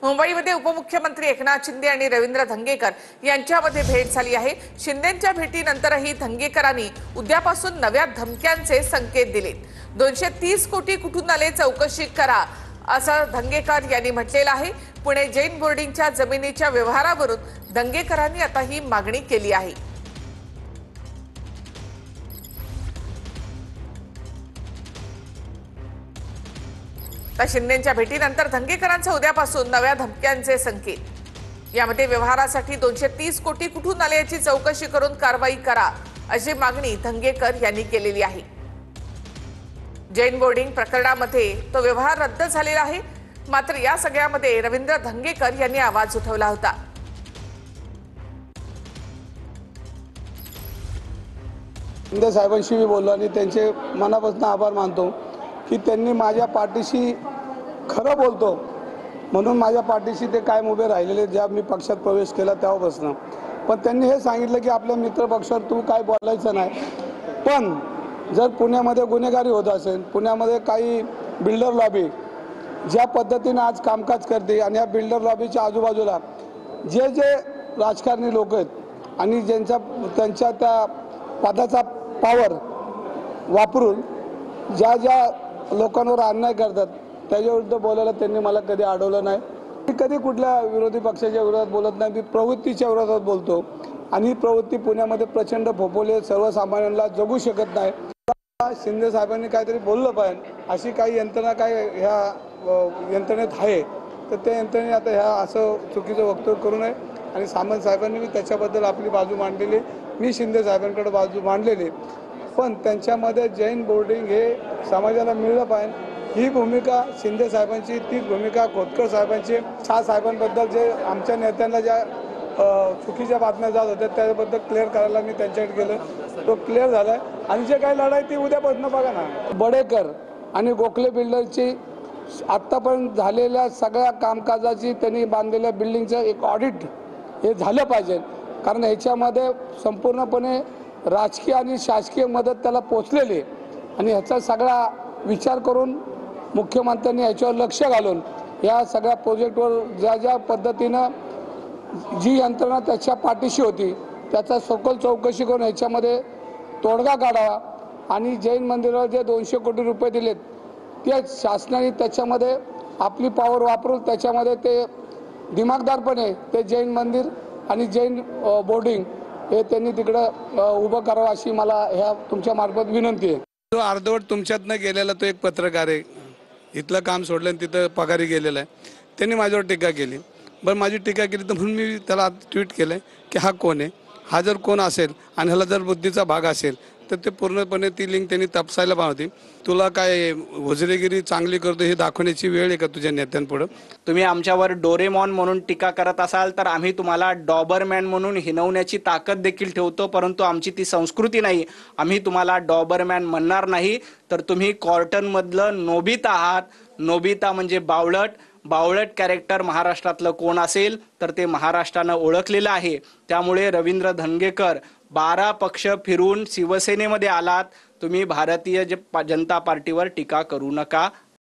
मुंबईमध्ये उपमुख्यमंत्री एकनाथ शिंदे आणि रवींद्र धंगेकर यांच्यामध्ये भेट झाली आहे। शिंदेंच्या भेटीनंतरही धंगेकरांनी उद्यापासून नव्या धमक्यांचे संकेत दिलेत। 230 कोटी कुठून आले चौकशी करा असं धंगेकर यांनी म्हटलेलं आहे। पुणे जैन बोर्डिंगच्या जमिनीच्या व्यवहारावरून धंगेकरांनी आता ही मागणी केली आहे। तर शिंदेंच्या भेटीनंतर धंगेकरांचे उद्यापासून नव्या धमक्यांचे संकेत। यामध्ये व्यवहारासाठी 230 कोटी कुठून आले याची चौकशी करून कारवाई करा अशी मागणी धंगेकर यांनी केलेली आहे। जैन बोर्डिंग प्रकरणामध्ये तो व्यवहार रद्द झालेला आहे। मात्र या सगळ्यामध्ये रवींद्र धंगेकर यांनी आवाज उठवला होता। शिंदे साहेबांशी मी बोललो आणि त्यांचे मनापासून आभार मानतो की त्यांनी माझ्या पाठीशी खरं बोलतो म्हणून माझ्या पाठीशी ते कायम उभे राहिलेले ज्या मी पक्षात प्रवेश केला तेव्हापासून। पण त्यांनी हे सांगितलं की आपल्या मित्र पक्षावर तू काय बोलायचं नाही, पण जर पुण्यामध्ये गुन्हेगारी होत असेल, पुण्यामध्ये काही बिल्डर लॉबी ज्या पद्धतीने आज कामकाज करते आणि या बिल्डर लॉबीच्या आजूबाजूला जे जे राजकारणी लोक आहेत आणि त्यांच्या त्या पदाचा पावर वापरून ज्या ज्या लोकांवर अन्याय करतात त्याच्याविरुद्ध बोलायला त्यांनी मला कधी अडवलं नाही। मी कधी कुठल्या विरोधी पक्षाच्या विरोधात बोलत नाही, मी प्रवृत्तीच्या विरोधात बोलतो आणि ही प्रवृत्ती पुण्यामध्ये प्रचंड फोफवली, सर्वसामान्यांना जगू शकत नाही। शिंदे साहेबांनी काहीतरी बोललं पाहिजे, अशी काही यंत्रणा काय ह्या यंत्रणेत आहे तर त्या यंत्रणेने आता ह्या असं चुकीचं वक्तव्य करू नये। आणि सामंत साहेबांनी मी त्याच्याबद्दल आपली बाजू मांडलेली, मी शिंदे साहेबांकडे बाजू मांडलेली, पण त्यांच्यामध्ये जैन बोर्डिंग हे समाजाला मिळलं पाहिजे ही भूमिका शिंदे साहेबांची, तीच भूमिका खोतकर साहेबांची। शाह साहेबांबद्दल जे आमच्या नेत्यांना ज्या चुकीच्या बातम्या जात होत्या त्याबद्दल क्लिअर करायला मी त्यांच्याकडे गेलो, तो क्लिअर झालाय। आणि जे काही लढाई ती उद्यापासून बघा ना, बडेकर आणि गोखले बिल्डरची आत्तापर्यंत झालेल्या सगळ्या कामकाजाची त्यांनी बांधलेल्या बिल्डिंगचं एक ऑडिट हे झालं पाहिजे, कारण ह्याच्यामध्ये संपूर्णपणे राजकीय आणि शासकीय मदत त्याला पोचलेली आहे आणि ह्याचा सगळा विचार करून मुख्यमंत्र्यांनी याच्यावर लक्ष घालून या सगळ्या प्रोजेक्टवर ज्या ज्या पद्धतीनं जी यंत्रणा त्याच्या पाठीशी होती त्याचा सखोल चौकशी करून ह्याच्यामध्ये तोडगा काढावा आणि जैन मंदिराला जे 200 कोटी रुपये दिलेत ते शासनाने त्याच्यामध्ये आपली पॉवर वापरून त्याच्यामध्ये ते दिमागदारपणे ते जैन मंदिर आणि जैन बोर्डिंग हे त्यांनी तिकडं उभं करावं अशी मला ह्या तुमच्या मार्फत विनंती आहे। तो अर्धवट तुमच्यातनं गेलेला तो एक पत्रकार आहे, इथलं काम सोडलं आणि तिथं पगारी गेलेला आहे, त्यांनी माझ्यावर टीका केली। बरं माझी टीका केली तर म्हणून मी त्याला ट्विट केलं की हा कोण आहे, हा जर कोण असेल आणि ह्याला जर बुद्धीचा भाग असेल तर ते पूर्णपणे ती लिंक त्यांनी तपासायला पाहिजे। तुला काय वजरेगिरी चांगली करतो हे दाखवण्याची वेळ आहे का तुझ्या नेत्यांपुढं? तुम्ही आमच्यावर डोरेमॉन म्हणून टीका करत असाल तर आम्ही तुम्हाला डॉबरमॅन म्हणून हिनवण्याची ताकद देखील ठेवतो, परंतु आमची ती संस्कृती नाही। आम्ही तुम्हाला डॉबरमॅन म्हणणार नाही, तर तुम्ही कॉर्टनमधलं नोबिता आहात। नोबिता म्हणजे बावळट, बावळट कॅरेक्टर महाराष्ट्रातलं कोण असेल तर ते महाराष्ट्रानं ओळखलेलं आहे। त्यामुळे रवींद्र धंगेकर 12 पक्ष फिरून शिवसेनेमध्ये आलात, तुम्ही भारतीय जनता पार्टीवर टीका करू नका